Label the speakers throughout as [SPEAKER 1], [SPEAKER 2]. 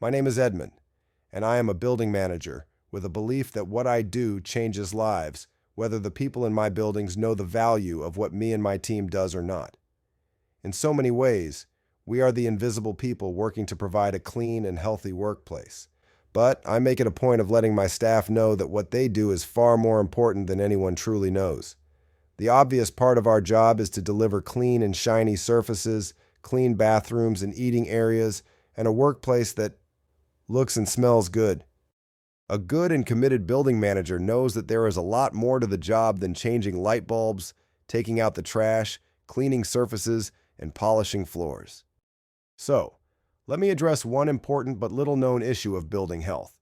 [SPEAKER 1] My name is Edmund, and I am a building manager with a belief that what I do changes lives, whether the people in my buildings know the value of what me and my team does or not. In so many ways, we are the invisible people working to provide a clean and healthy workplace. But I make it a point of letting my staff know that what they do is far more important than anyone truly knows. The obvious part of our job is to deliver clean and shiny surfaces, clean bathrooms and eating areas, and a workplace that looks and smells good. A good and committed building manager knows that there is a lot more to the job than changing light bulbs, taking out the trash, cleaning surfaces, and polishing floors. So, let me address one important but little-known issue of building health.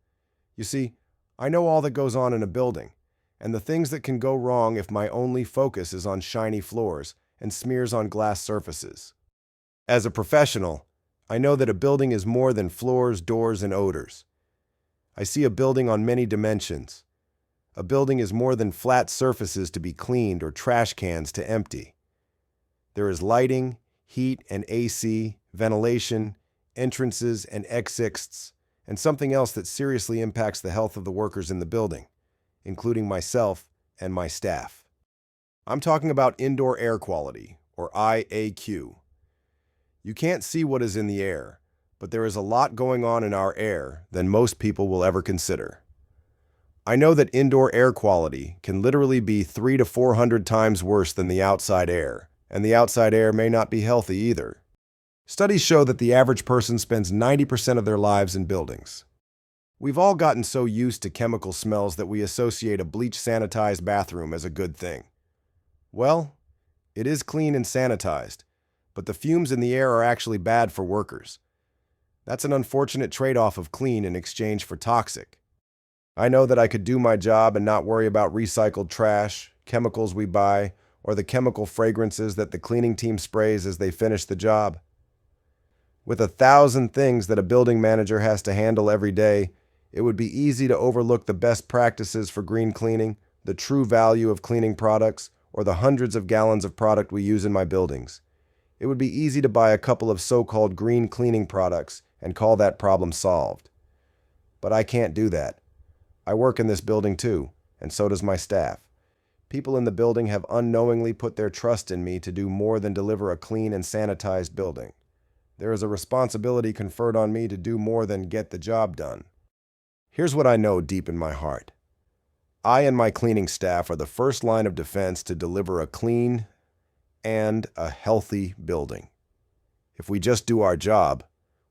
[SPEAKER 1] You see, I know all that goes on in a building, and the things that can go wrong if my only focus is on shiny floors and smears on glass surfaces. As a professional, I know that a building is more than floors, doors, and odors. I see a building on many dimensions. A building is more than flat surfaces to be cleaned or trash cans to empty. There is lighting, heat and AC, ventilation, entrances and exits, and something else that seriously impacts the health of the workers in the building, including myself and my staff. I'm talking about indoor air quality, or IAQ. You can't see what is in the air, but there is a lot going on in our air than most people will ever consider. I know that indoor air quality can literally be 300 to 400 times worse than the outside air, and the outside air may not be healthy either. Studies show that the average person spends 90% of their lives in buildings. We've all gotten so used to chemical smells that we associate a bleach-sanitized bathroom as a good thing. Well, it is clean and sanitized, but the fumes in the air are actually bad for workers. That's an unfortunate trade-off of clean in exchange for toxic. I know that I could do my job and not worry about recycled trash, chemicals we buy, or the chemical fragrances that the cleaning team sprays as they finish the job. With 1,000 things that a building manager has to handle every day, it would be easy to overlook the best practices for green cleaning, the true value of cleaning products, or the hundreds of gallons of product we use in my buildings. It would be easy to buy a couple of so-called green cleaning products and call that problem solved. But I can't do that. I work in this building too, and so does my staff. People in the building have unknowingly put their trust in me to do more than deliver a clean and sanitized building. There is a responsibility conferred on me to do more than get the job done. Here's what I know deep in my heart. I and my cleaning staff are the first line of defense to deliver a clean and a healthy building. If we just do our job,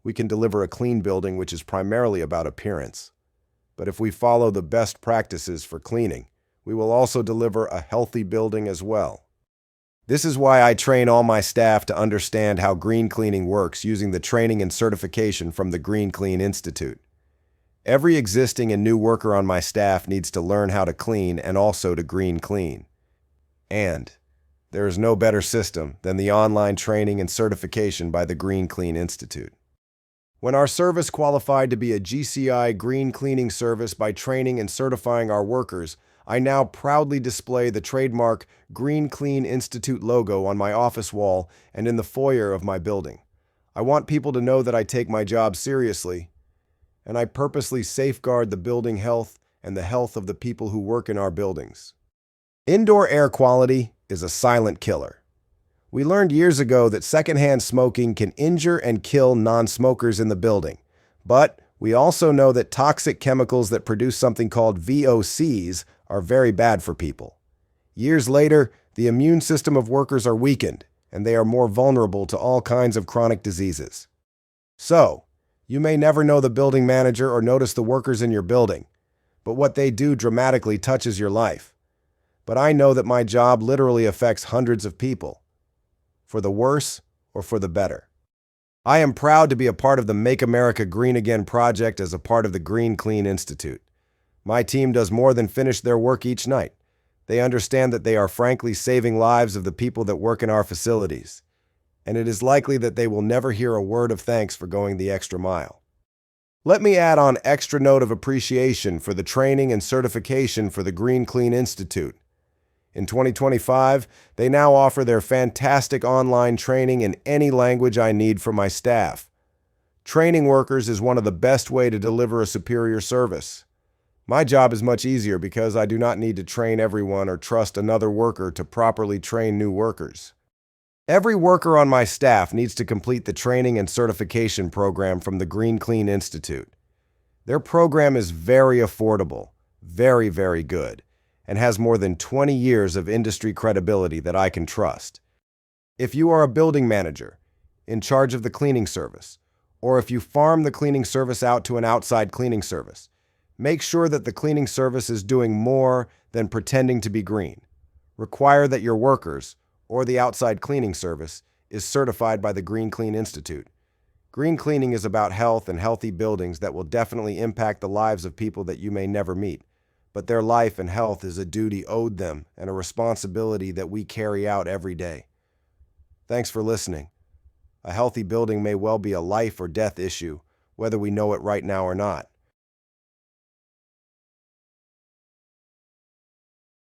[SPEAKER 1] we can deliver a clean building which is primarily about appearance. But if we follow the best practices for cleaning, we will also deliver a healthy building as well. This is why I train all my staff to understand how green cleaning works using the training and certification from the Green Clean Institute. Every existing and new worker on my staff needs to learn how to clean and also to green clean. And there is no better system than the online training and certification by the Green Clean Institute. When our service qualified to be a GCI green cleaning service by training and certifying our workers, I now proudly display the trademark Green Clean Institute logo on my office wall and in the foyer of my building. I want people to know that I take my job seriously, and I purposely safeguard the building health and the health of the people who work in our buildings. Indoor air quality is a silent killer. We learned years ago that secondhand smoking can injure and kill non-smokers in the building, but we also know that toxic chemicals that produce something called VOCs are very bad for people. Years later, the immune system of workers are weakened, and they are more vulnerable to all kinds of chronic diseases. So, you may never know the building manager or notice the workers in your building, but what they do dramatically touches your life. But I know that my job literally affects hundreds of people, for the worse or for the better. I am proud to be a part of the Make America Green Again project as a part of the Green Clean Institute. My team does more than finish their work each night. They understand that they are frankly saving lives of the people that work in our facilities, and it is likely that they will never hear a word of thanks for going the extra mile. Let me add on extra note of appreciation for the training and certification for the Green Clean Institute. In 2025, they now offer their fantastic online training in any language I need for my staff. Training workers is one of the best ways to deliver a superior service. My job is much easier because I do not need to train everyone or trust another worker to properly train new workers. Every worker on my staff needs to complete the training and certification program from the Green Clean Institute. Their program is very affordable, very, very good, and has more than 20 years of industry credibility that I can trust. If you are a building manager in charge of the cleaning service, or if you farm the cleaning service out to an outside cleaning service, make sure that the cleaning service is doing more than pretending to be green. Require that your workers, or the outside cleaning service, is certified by the Green Clean Institute. Green cleaning is about health and healthy buildings that will definitely impact the lives of people that you may never meet. But their life and health is a duty owed them and a responsibility that we carry out every day. Thanks for listening. A healthy building may well be a life or death issue, whether we know it right now or not.